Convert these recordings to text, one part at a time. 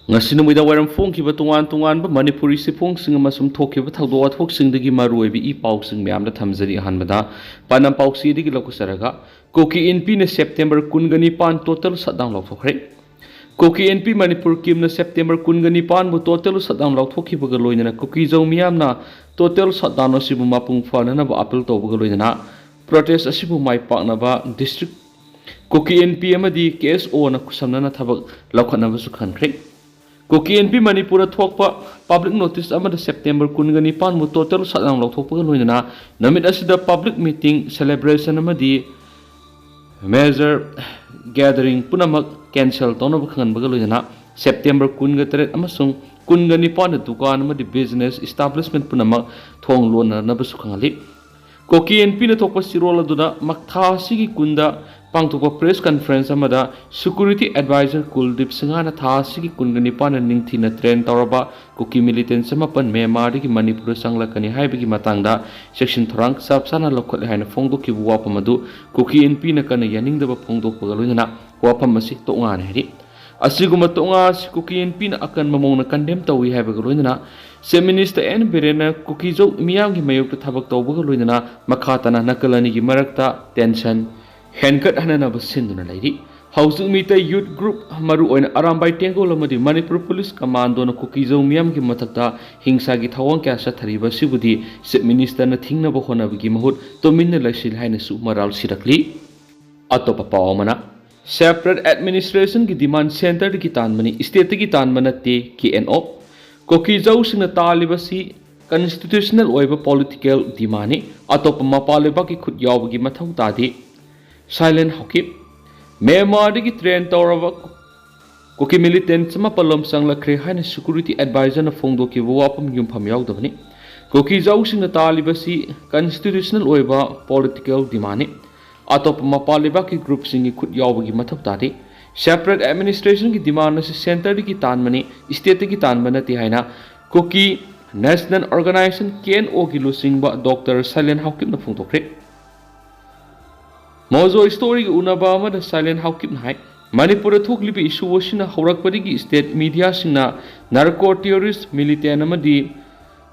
ngasi numida waram phongkiba tongan tonganba manipuri siphongsing amasum thokhiba thawdo wathoksingdagi maruibi I pausing myamda thamjari ahanbada panam pausidigi lokusaraga koki NP na September kungani pan total shutdown lawthokre koki NP manipur kim na September kungani pan bu total shutdown lawthokhibaga loinana koki jau myamna total shutdown asibu mapung fanana ba appeal tawbaga loinana protest asibu mai paknaba district koki NP amadi KSO na kusamnana thabak lawkhanaba su khankhre koki NP Manipur thokpa public notice amada September kungani pan mu total shutdown lawthokpa loinana namit asida public meeting celebration amadi major gathering punamak cancel tonaba khanbaga loinana September kunga teret amasung kungani pan dukan amadi business establishment punamak thong lona nabasu khangali koki NP na thokpa sirol aduna maktha sigi kunda pangtokpa press conference amada security advisor Kuldeep Singhana tha sigi kungani pana ningthina train tawraba koki militants mapan Myanmar gi Manipur sanglakani haibagi matangda section thorang sabsana lokhole haina phongdoki wapam adu koki NP na kana yaningdaba phongdokpa loinana wapam asi tongane heri asiguma tonga koki NP na akan mamongna condemn tawi haibaga loinana Chief Minister N Birena koki jo miyam gi mayok thabak tawbaga loinana makhatana nakalani gi marakta tension Henkat hanana basinduna lairi housing meter youth group maru oina arambai tengol amadi Manipur police commando na kukizo miyam gi matakta hingsa gi thawang kya sa thariba sibudi Chief Minister na thingna ba hona gi mahut tominna laisil haina su maral sirakli atopa pawmana separate administration gi demand center gi tanmani state gi tanmana te KNO kokizo sina talibasi constitutional oiba political dimani atopa mapaleba gi khut yaw gi mathau tadi Silent Hawkip Myanmar digi train tawraba koki militant sama palom sanglakre haina security advisor na phongdoki wapam yumpham yawdabani koki jausing na talibasi constitutional oiba political dimani atop mapaliba ki group singi khut yawbagi mathap tadi separate administration ki demand na center digi tanmani state gi tanmana ti haina koki national organization KNO ki lusingba Dr. Silent Hawkip na phongdokre Mozo story unaba amada Silent Hawkip nai Manipur thoklibi issue wasina haurakpadigi state media singna narco terrorist militant amadi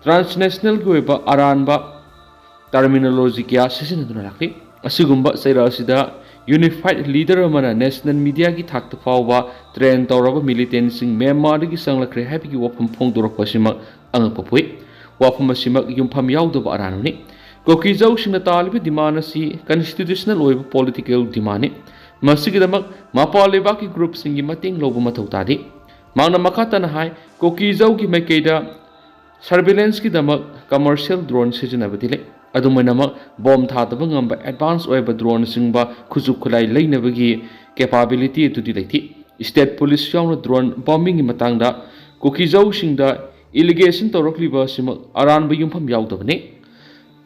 transnational goiba aranba terminology kya sisinaduna lakli asigumba saira asida unified leader amana national media gi thakta fawba train tawraba militant sing Myanmar gi sanglakre habigi wapam phongdorakpa sima angapapui wapam asima yumpham yawdaba aranuni Koki jau sing talibi demand asi constitutional oiba political demand masigidamak mapaleba ki group singi mating lobu mathau tadi mangna makhatana hai koki jau gi maikeida surveillance ki damak commercial drone sijinabadile adumanama bomb thataba ngamba advance oiba drone singba khujuk khulai leinabagi capability tudi leiti state police yauna drone bombing gi matangda koki jau singda allegation torokliba sima aranba yumpham yawdabani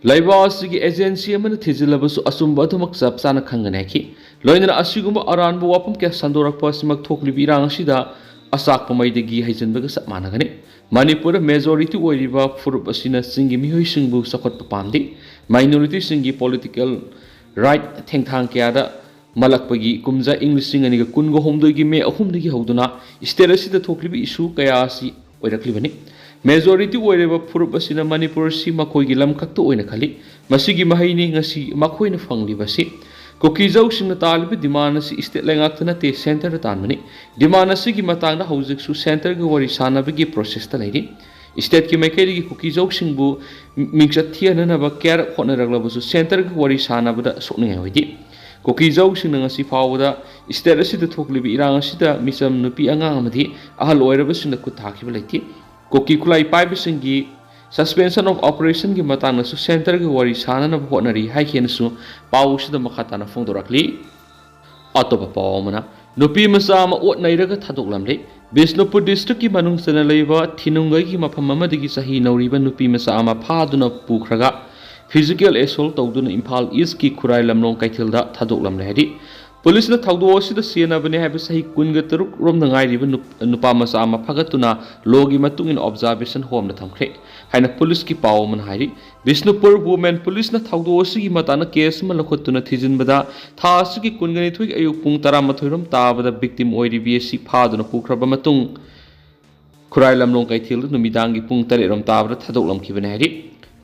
Laibasi agency amana thijilabasu asumba thumak sapsana khanganaki loinana asigumba aranbu wapam kya sandorak pasimak thoklibi irang asida asak pamaidagi haijanbaga sapmanagani Manipur majority oiriba furup asina singi mihoi singbu sakot pamdi minority singi political right thengthang kya da malakpagi kumja english singani ga kungo homdogi me ahumdagi hoduna state asida thoklibi issue kaya asi oiraklibani Majority oireba furup asina Manipur si makoi gi lamkhakto oina khali masigi mahaini ngasi makoi na fanglibasi koki jau sing talib demand si state lengaktana te center tanmani demand si gi matangna hojik su center gi wari sanabigi process ta leidi state ki maikeri gi koki jau sing bu mingchat thiana na ba care khona raglabasu center gi wari sanabada sokni hoidi koki jau sing ngasi fawda state asida thoklibi irang asida misam nupi angang amadi ahal oireba sing ku thakiba leiti Koki kulai paibisingi suspension of operation gi matang su center gi wari sana na honari haiken su pawsida makhatana phongdorakli atopa pawmana nupi masa ma ot nairaga thadoklamle Bisnupur district ki manung sana leiba thinungai gi mafam amadigi sahi nauriba nupi masa ama phaduna pukhraga physical assault tawduna Imphal East ki khurai lamlong kaithilda thadoklamle hadi Police na thawdo asida sienabane habi sahi kunga taruk rom na ngai riba nupa masa ama phagatuna logi matungin observation home na thamkre haina police ki paw man hairi Bisnupur women police na thawdo asigi matana case ma lakhotuna thijinbada tha asigi kungani thoi ayuk pung 13 rom tabada victim oiri bsc phaduna pukraba matung खुराई लमलों कैथेल नुमिदांगी पुंग तरेरम ताबरा थादोकलमखिबने हारि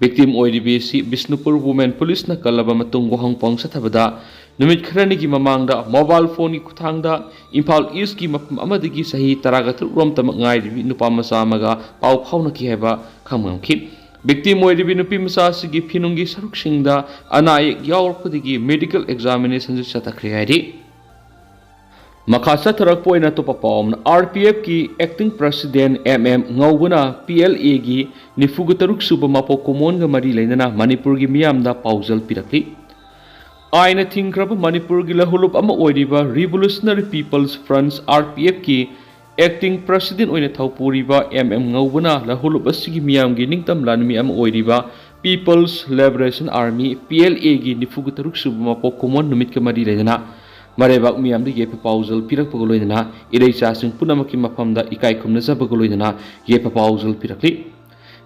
victim oidibisi Bisnupur Women Police na kalaba matung wahang pong sa tabada numit kharani ki mamangda mobile phone ki kuthangda Imphal East ki mapam amadagi sahi taragatul rom tamak ngai ribi nupa masa amaga pau phau na ki heba khamngamkhi victim oidibi nupi masa sigi phinungi saruk singda anayek yaur khudigi medical examination sa takhri hairi Makasa tarak poina to papom RPF ki acting president MM Ngaubuna PLA gi nifugu taruk suba mapo komon ga mari leinana Manipur gi miyamda pauzal pirakli aina thingraba Manipur gi lahulup ama oiriba Revolutionary People's Front RPF ki acting president oina thaupuriba MM Ngaubuna lahulup asigi miyam gi ningtam lanmi ama oiriba People's Liberation Army PLA gi nifugu taruk suba mapo komon numit ga mari leinana Marebak miyam di yepa pauzal pirak pagoloidana irei chasing punamaki mafamda ikai khumna zabagoloidana yepa pauzal pirakli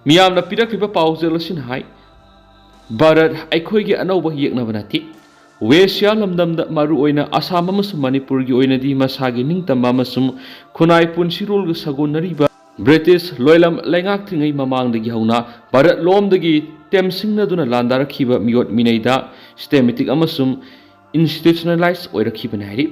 miyam na pirak riba pauzal sin hai Bharat aikhoi gi anauba yekna banati Wesya lamdamda maru oina Assam amasum Manipur gi oina di masagi ningtamba amasum khunai punsirol ga sagonariba British loilam laingak thingai mamang dagi hauna Bharat lom dagi temsingna duna landar khiba miyot minaida systematic amasum institutionalized oirakhiban hairi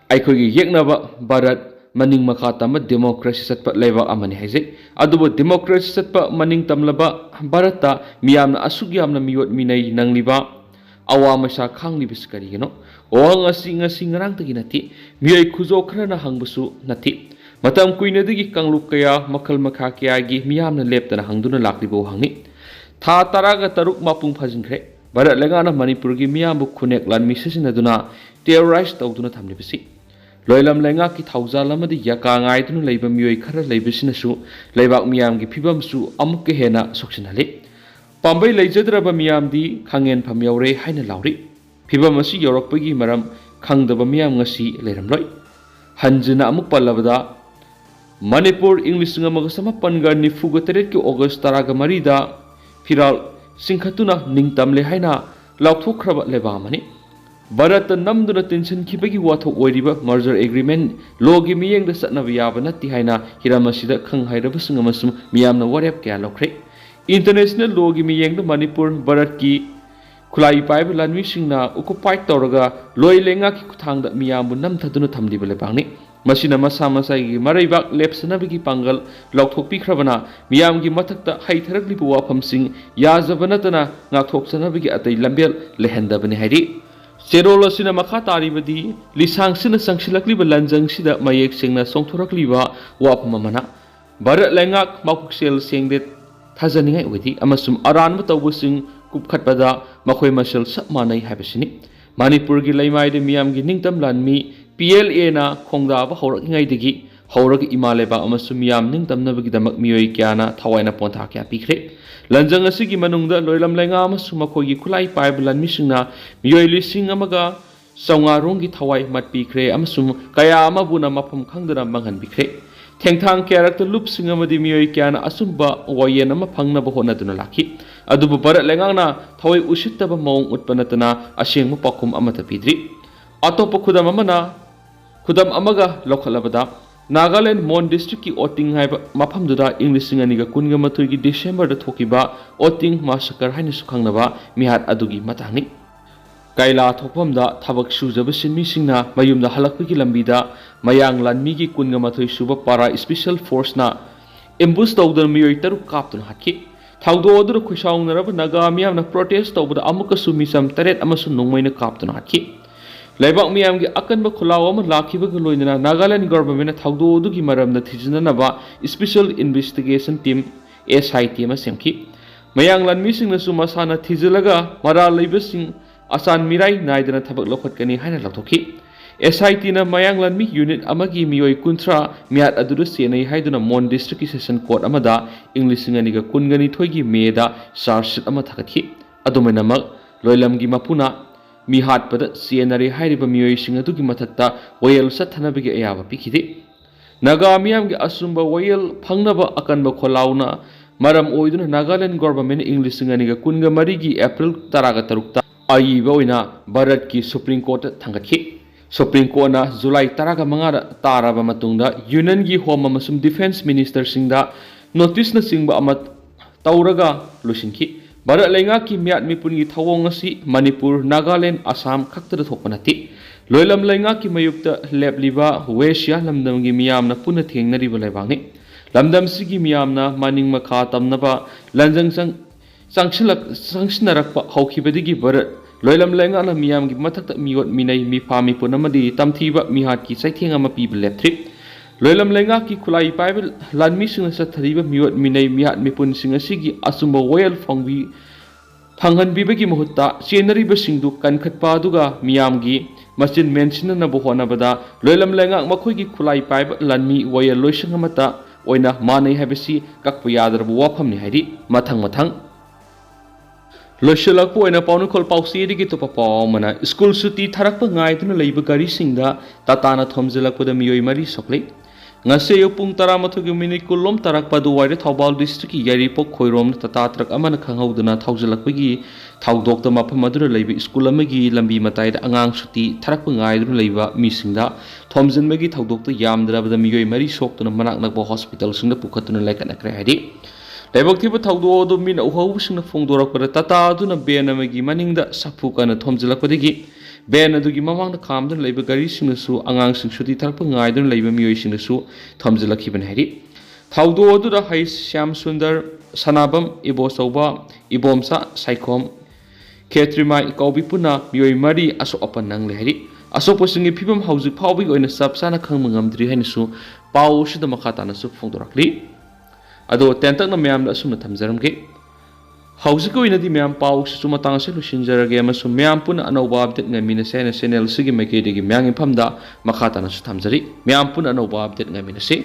aikhogi yeknaba Bharat maning makha tama democracy satpa leba amani haise adubo democracy satpa maning tamlaba Bharata miyamna asugyamna miyot minai nangliba awama sha khangli biskari geno owang ngasi ngarang tagi nati miyai khujo khrana hangbusu nati matam kuina digi kangluk kaya makhal makha kya gi miyamna leptana hangduna laklibo hangi tha taraga taruk mapung phajingkhre Bharat lengana Manipur gi miyambu khunek lan misasina duna terrorize tawduna thamlibasi loilam lenga ki thaujal amadi yaka ngai dunu leiba miyoi khara leibasina su leibak miyam gi phibam su amuk ke hena soksinali pambai leijadraba miyam di khangen phamyaure haina lauri phibam asi yorakpagi maram khangdaba miyam ngasi leiramloi hanjina amuk pallabada Manipur English ngamaga samapanga nifuga teret ki August taraga marida firal Singkhatuna ningtamle haina lauthokhraba lebamani Bharat namduna tension khibagi wathok oiriba merger agreement logi miyeng da satna yaba natti haina hiramasida khang hairaba singamasum miyamna warep kya lokre international logi miyeng da Manipur Bharat ki khulai paib lanwi singna occupy tawraga loi lenga ki kuthangda miyambu namthaduna thamliba lebangni Masina masa masai maraibak lepsanabigi pangal lauthokpikhrabana miyamgi mathakta haitharaklibu wafamsing yajabanatana ngakthoksanabigi atai lambel lehendabani hairi serol asina makha taribadi lisangsina sangsilakliba lanjangsida mayek sengna songthorakliba wafamamana Bharat lengak makuksel sengde thajaningai oidi amasum aranba tawbusing kupkhatbada makhoi masel sapmanai habasini Manipur gi laimaide miyamgi ningtam lanmi PLA na khongdaba horakngai digi horak imaleba amasum miyam ningtamnabagi damak miyoi kyana thawaina pontha kya pikre lanjang asigi manungda loilam lenga amasum makhogi khulai paib lanmi singna miyoi lising amaga sawngarong gi thawai mat pikre amasum kaya amabuna mafam khangdana manghan bikre thengthang character loop singamadi miyoi kyana asumba wayen ama phangnaba honaduna lakhi adubu Bharat lengangna thawai usittaba mawng utpanatana asengma pakhum amata pidri atopa khudam amaga lokhalabada Nagaland Mon district ki Oting haiba mafamduda English singaniga kunga mathoi gi December da thokiba Oting massacre haina sukhangnaba mihat adugi matangni Kaila thokpamda thabak sujaba sinmi singna mayumda halakpagi lambida mayang lanmi gi kunga mathoi suba para special force na ambush tawdana miyoi taruk kaptuna hakki thawdo odur khusawngnaraba naga miyamna protest tawbada amuka sumisam taret amasun nongmaina kaptuna hakki Laibak miyamgi akanba khulaw ama lakhibaga loinana Nagaland government thawdo dugi maramda thijinanaba special investigation team SIT ma semki mayang lanmi singna su masana thijilaga mara leibasing asan mirai naidana thabak lokhatkani haina lathokhi SIT na mayang lanmi unit amagi miyoi kunthra miat adudu senai haiduna Mon district session court amada English singaniga kungani thoigi meda charge sheet ama thakathi adumenamak loilamgi mapuna Mihat pada CNRA hairiba miyoi singatugi mathakta wayel sathanabigi ayaba pikide Naga miyamgi asumba wayel phangnaba akanba kholauna maram oiduna Nagaland government English singaniga kunga marigi April taraga tarukta ayiba oina Bharat ki Supreme Court thangatki Supreme Court na July 15 taraba matungda Union gi Home amasum Defense Minister singda notice na singba amat tauraga lusinki Bharat Lenga ki miat mipun gi thawong asi Manipur, Nagaland, Assam khakta thokpanati Loilam Lenga ki mayupta lebliba Westia lamdam gi miyam na puna thengnariba laibangni lamdam sigi miyam na maning makha tamnaba lanjang sangshinarakpa hawkhibadigi Bharat Loilam Lenga na miyam gi mathakta miot minai mi phami punamadi tamthiba mihat ki saithenga ma piba lepthrip Loilam Lenga ki khulai paibil lanmi singa sathariba miot minai mihat mipun singa sigi asumba royal phangbi phanghan bibagi mahutta chenariba singdu kankhatpa aduga miyam gi machin mention na bohona bada Loilam Lenga makhoi gi khulai paiba lanmi royal loisanga mata oina manai habisi kakpu yadarbu wafamni hairi mathang Loisalakpo oina paunu khol pausi digi to papa mana school suti tharakpa ngai tuna leiba gari singda tatana thomjelakpa da miyoi mari sokle ngase yo pung 12 minute kulom tarakpa du waire Thaubal district ki yari pok khoirom tata trak amana khanghauduna thaujelakpa gi thaudok ta mapam adura leiba school amagi lambi matai da angang suti tharakpa ngai duna leiba mi singda thomjenmagi thaudok ta yamdra da miyoi mari soktuna manak nakba hospital singda pukhatuna laikana kre hadi Lebok tiba thaudo do min uhau sing na phongdorak pada tata adu na ben amagi maningda sakpu kana thomjilak padigi ben adu gi mamang na khamdan leiba gari sing na su angang sing suti tharpa ngai dun leiba miyoi sing na su thomjilak hiban hari thaudo adu da hai Syam Sundar Sanabam Ibo Sauba Ibomsa Saikom Khetrimai Kaubi puna miyoi mari aso apan nang le hari aso posingi phibam hauji phawbi oina sapsana khangmangamdri hain su pau sida makhata na su phongdorak li Ado tentak na mayam da sumna thamjaram ge hauzik oina di mayam pau su matang se lusinjarage amasu mayam puna anauba update ngamina se na channel sigi maike degi mayang infamda makhata na su thamjari mayam puna anauba update ngamina se